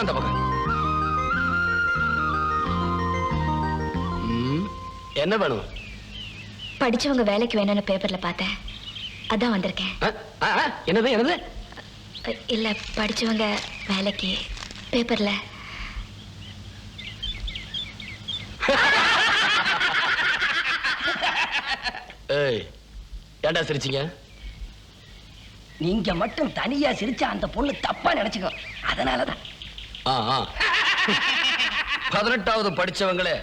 போன அந்த பக்கம். என்ன வேணும்? படிச்சவங்க வேலைக்கு வேணும்னு பேப்பர்ல பார்த்தேன், அதான் வந்திருக்கேன். என்னது என்னது? இல்ல, படிச்சவங்க வேலைக்கு பேப்பர்ல. ஏய், ஏண்டா சிரிச்சீங்க? நீங்க மட்டும் தனியா சிரிச்சா அந்த பொண்ணு தப்பா நினைச்சுக்கோ, அதனாலதான். 18வது படிச்சவங்களே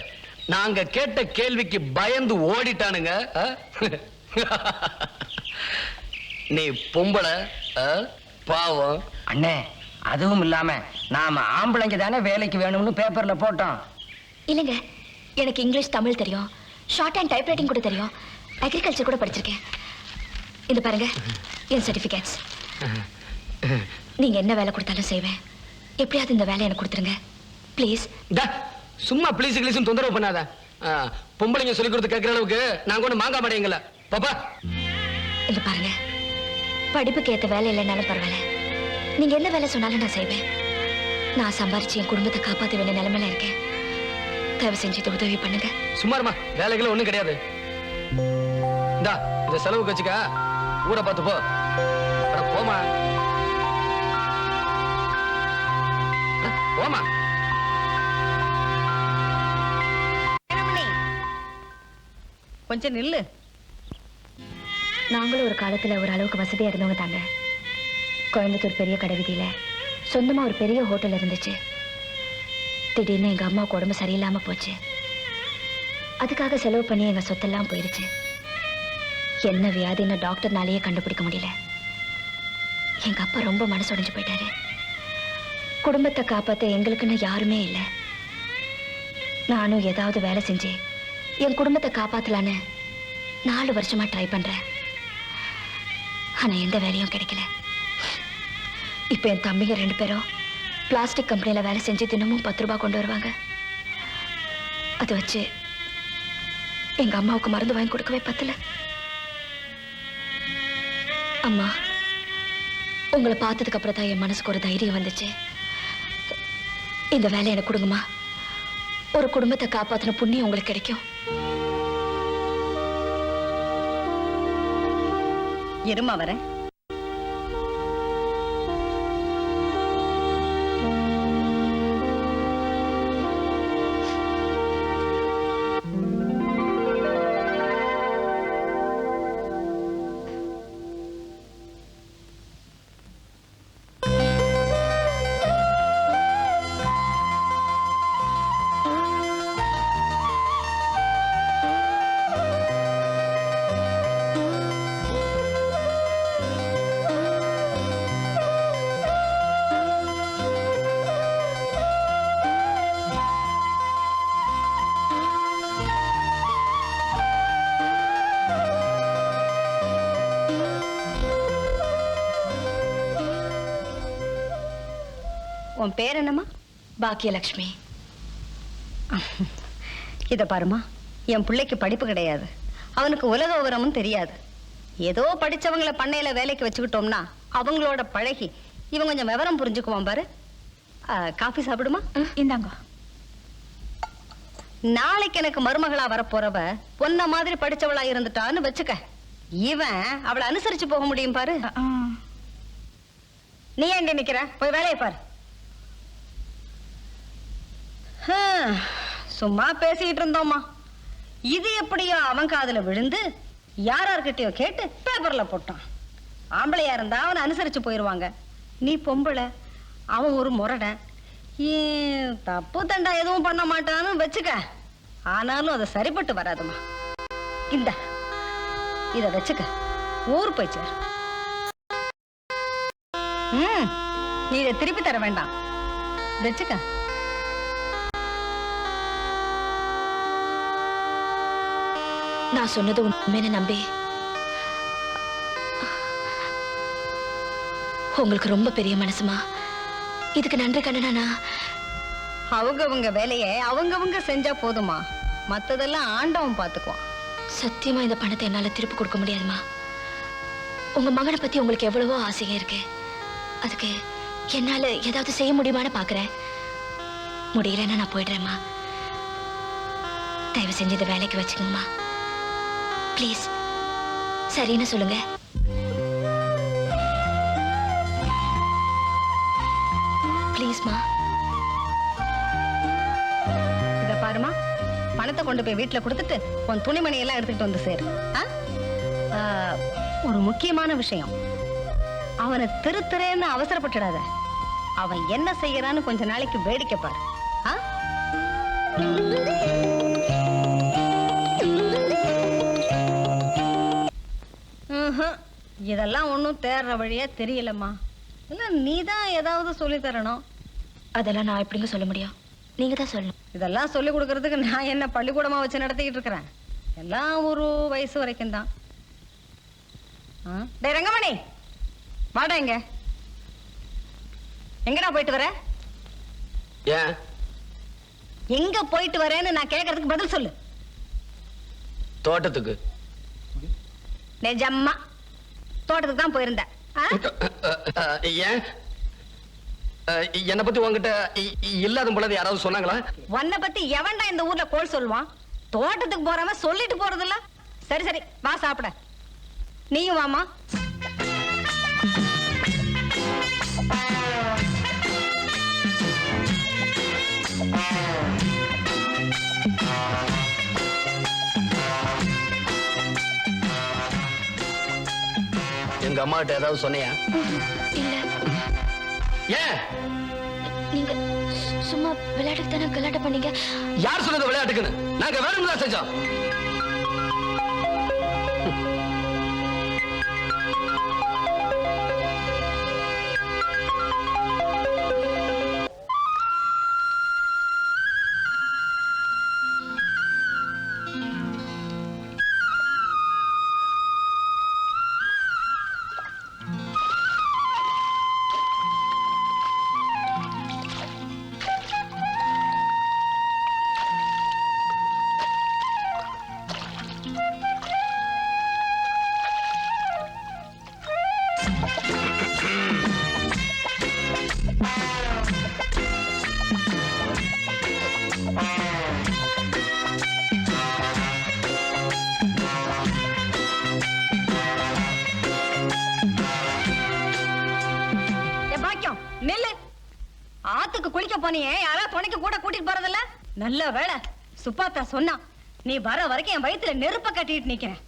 நாங்க கேட்ட கேள்விக்கு பயந்து ஓடிட்டானுங்க. நீ பொம்பளை, பாவம். அண்ணே, அதுவும் இல்லாம நாம ஆம்பளைங்க தானே வேலைக்கு வேணும்னு பேப்பர்ல போட்டோம். இல்லைங்க, எனக்கு இங்கிலீஷ், தமிழ் தெரியும், ஷார்ட் அண்ட் டைப் ரைட்டிங் கூட தெரியும், அக்ரிகல்ச்சர் கூட படிச்சிருக்கேன். இது பாருங்க, என் சர்டிபிகேட்ஸ். நீங்க என்ன வேலை கொடுத்தாலும் செய்வேன். எப்படியாவது இந்த வேலையை எனக்கு கொடுத்துருங்க ப்ளீஸ். சும்மா ப்ளீஸ் கிளீஸ் தொந்தரவு பண்ணாத. பொம்பளைங்க சொல்லி கொடுத்து கேட்கிற அளவுக்கு நாங்க ஒண்ணு மாங்கா மாட்டேங்கல பாப்பா. இங்க பாருங்க, படிப்புக்கு ஏத்த வேலை இல்லைனாலும் பரவாயில்ல, நீங்க என்ன வேலை சொன்னாலும் நான் செய்வேன். நான் சம்பாரிச்சு என் குடும்பத்தை காப்பாற்ற வேண்டிய நிலைமையில இருக்கேன். தயவு செஞ்சு உதவி பண்ணுங்க. சும்மாருமா, வேலைகளும் ஒண்ணும் கிடையாது. இந்தா இத செலவுக்கு வச்சுக்க, ஊரை பார்த்து போ. போமா போமா. கொஞ்சம் நில்லு. நாங்களும் ஒரு காலத்துல ஒரு அளவுக்கு வசதியா இருந்தவங்க தாங்க. கோயம்புத்தூர் பெரிய கடை வீதியில சொந்தமா ஒரு பெரிய ஹோட்டல் இருந்துச்சு. திடீர்னு எங்க அம்மாவுக்கு உடம்பு சரியில்லாம போச்சு. அதுக்காக செலவு பண்ணி எங்க சொத்தெல்லாம் போயிருச்சு. என்ன வியாதின்னு டாக்டர்னாலேயே கண்டுபிடிக்க முடியல. எங்க அப்பா ரொம்ப மனசு உடைஞ்சு போயிட்டாரு. குடும்பத்தை காப்பாத்த எங்களுக்குன்னு யாருமே இல்லை. நானும் ஏதாவது வேலை செஞ்சு என் குடும்பத்தை காப்பாத்தலான்னு 4 வருஷமா ட்ரை பண்றேன். ஆனா எந்த வேலையும் கிடைக்கல. இப்ப என் தம்பிங்க 2 பேரும் பிளாஸ்டிக் கம்பெனியில வேலை செஞ்சு தினமும் 10 ரூபாய் கொண்டு வருவாங்க. அதை வச்சு எங்க அம்மாவுக்கு மருந்து வாங்கி கொடுக்கவே பத்தல. அம்மா, உங்களை பார்த்ததுக்கு அப்புறம் தான் என் மனசுக்கு ஒரு தைரியம் வந்துச்சு. இந்த வேலையை எனக்கு கொடுங்கம்மா. ஒரு குடும்பத்தை காப்பாத்தின புண்ணியம் உங்களுக்கு கிடைக்கும். இருமா வரேன். உன் பேர் என்னம்மா? பாக்கியலட்சுமி. இத பாருமா, என் பிள்ளைக்கு படிப்பு கிடையாது, அவனுக்கு உலக விவரமும் தெரியாது. ஏதோ படிச்சவங்களை பண்ணையில வேலைக்கு வச்சுக்கிட்டோம்னா அவங்களோட பழகி இவன் கொஞ்சம் விவரம் புரிஞ்சுக்குவான் பாரு. காஃபி சாப்பிடுமா? இந்தாங்க. நாளைக்கு எனக்கு மருமகளா வரப்போறவ பொன்ன மாதிரி படிச்சவளா இருந்துட்டான்னு வச்சுக்க, இவன் அவளை அனுசரிச்சு போக முடியும் பாரு. நீ ஏன் நிக்கிற? போய் வேலையை பாரு. சும்மா பேசிக்கிட்டு இருந்தோம்மா, இது எப்படியோ அவன் காதுல விழுந்து யார்கிட்டயோ கேட்டு பேப்பர்ல போட்டான். ஆம்பளையா இருந்தா அவனை அனுசரிச்சு போயிருவாங்க. நீ பொம்பளை, அவன் ஒரு முரடன். தப்பு தண்டா எதுவும் பண்ண மாட்டான்னு வச்சுக்க, ஆனாலும் அதை சரிப்பட்டு வராதுமா. இந்த இத வச்சுக்க, ஊர் போய் சேர். நீ இதை திருப்பி தர வேண்டாம், வச்சுக்க. நான் சொன்னது உண்மைன்னு நம்பி உங்களுக்கு ரொம்ப பெரிய மனசுமா. இதுக்கு நன்றி கண்ணனா. அவங்கவங்க வேலையை அவங்கவங்க செஞ்சா போதுமா, மத்ததெல்லாம் ஆண்டவன் பாத்துக்குவான். சத்தியமா இந்த பணத்தை என்னால திருப்பி கொடுக்க முடியாதுமா. உங்க மகனை பத்தி உங்களுக்கு எவ்வளவோ ஆசையா இருக்கு. அதுக்கு என்னால ஏதாவது செய்ய முடியுமான்னு பாக்குறேன். முடியலன்னா நான் போயிடுறேம்மா. தயவு செஞ்சு இந்த வேலைக்கு வச்சுக்கோங்கம்மா. ப்ளீஸ் சரின்னு சொல்லுங்க. ப்ளீஸ்மா. இத பாருமா, பணத்தை கொண்டு போய் வீட்டுல கொடுத்துட்டு உன் துணிமணி எல்லாம் எடுத்துக்கிட்டு வந்து சேரு. ஒரு முக்கியமான விஷயம், அவனை திருத்துறேன்னு அவசரப்பட்டுடாத. அவன் என்ன செய்யறான்னு கொஞ்ச நாளைக்கு வேடிக்கை பாரு. இதெல்லாம் ஒன்னும் தேர்ற வழியா தெரியலம்மா. இல்ல நீதான் ஏதாவது சொல்லி தரணும். அதெல்லாம் நான் எப்படிங்க சொல்ல முடியும்? நீங்க தான் சொல்லணும். இதெல்லாம் சொல்லி கொடுக்கறதுக்கு நான் என்ன பள்ளிக்கூடமா வச்சு நடத்திக்கிட்டு இருக்கிறேன்? எல்லாம் ஒரு வயசு வரைக்கும் தான். டேய் ரங்கமணி, வாடா. இங்க எங்கடா போயிட்டு வர? ஏன்? எங்க போயிட்டு வரேன்னு நான் கேட்கறதுக்கு பதில் சொல்லு. தோட்டத்துக்கு. நிஜம்மா தோட்டத்துக்கு தான் போயிருந்தேன். ஏன்? என்ன பத்தி உங்ககிட்ட இல்லாத பொழுது யாராவது சொன்னாங்களா? உன்னை பத்தி எவன்டா இந்த ஊர்ல கோல் சொல்லுவான்? தோட்டத்துக்கு போறவன் சொல்லிட்டு போறதில்ல. சரி சரி, வா சாப்பிட. நீயும் வாமா. எங்க அம்மா கிட்ட ஏதாவது சொன்னியா? இல்ல. ஏன்? நீங்க சும்மா விளையாட்டுக்கு தானே கலாட்டம் பண்ணீங்க. யார் சொன்னது விளையாட்டுக்குன்னு? நாங்க வேணும்னு தான் செஞ்சோம். ஆத்துக்கு குளிக்க போனியே, யாராவது துணைக்கு கூட கூட்டிட்டு போறதில்ல? நல்ல வேளை சுப்பாத்தா சொன்னா. நீ வர வரைக்கும் என் வயித்துல நெருப்ப கட்டிட்டு நிக்கிறேன்.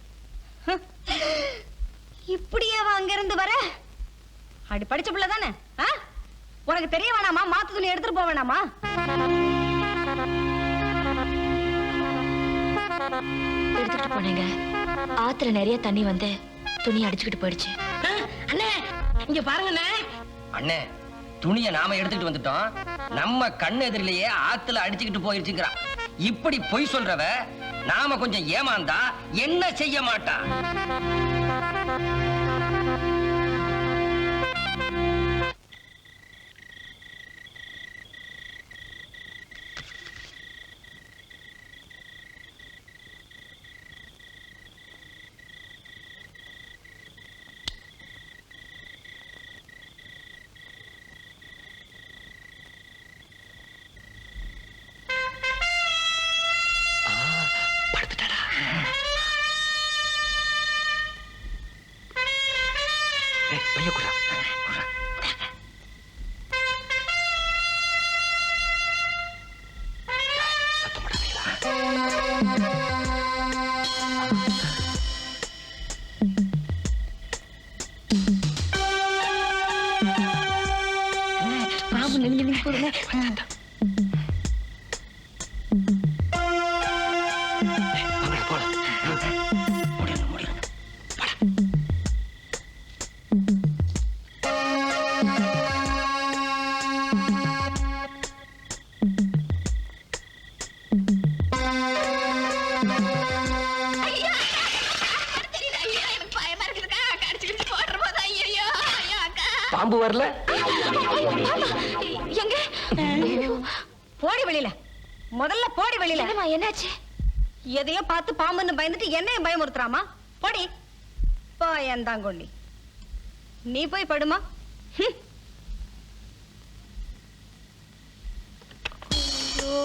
இப்படியே அங்க இருந்து வர? அடி படிச்ச பிள்ளை தானே? உனக்கு தெரிய வேணாமா? மாத்து துணி எடுத்துட்டு போக வேணாமா? எடுத்துட்டு போனீங்க. ஆத்துல நிறைய தண்ணி வந்து துணி அடிச்சுக்கிட்டு போயிடுச்சு. அண்ணே இங்க பாருங்க அண்ணே, துணியை நாம எடுத்துக்கிட்டு வந்துட்டோம். நம்ம கண்ணு எதிரிலேயே ஆத்துல அடிச்சுக்கிட்டு போயிருச்சுங்கிறான். இப்படி பொய் சொல்றவ நாம கொஞ்சம் ஏமாந்தா என்ன செய்ய மாட்டா? பாம்பு வரல? எங்க? போடி வெளியில, முதல்ல போடி வெளியில. என்னாச்சு? எதையோ பார்த்து பாம்புன்னு பயந்துட்டு என்னையும் பயமுறுத்துறாமா? போடி பயந்தாங்கொண்டி. நீ போய் படுமா. ஓ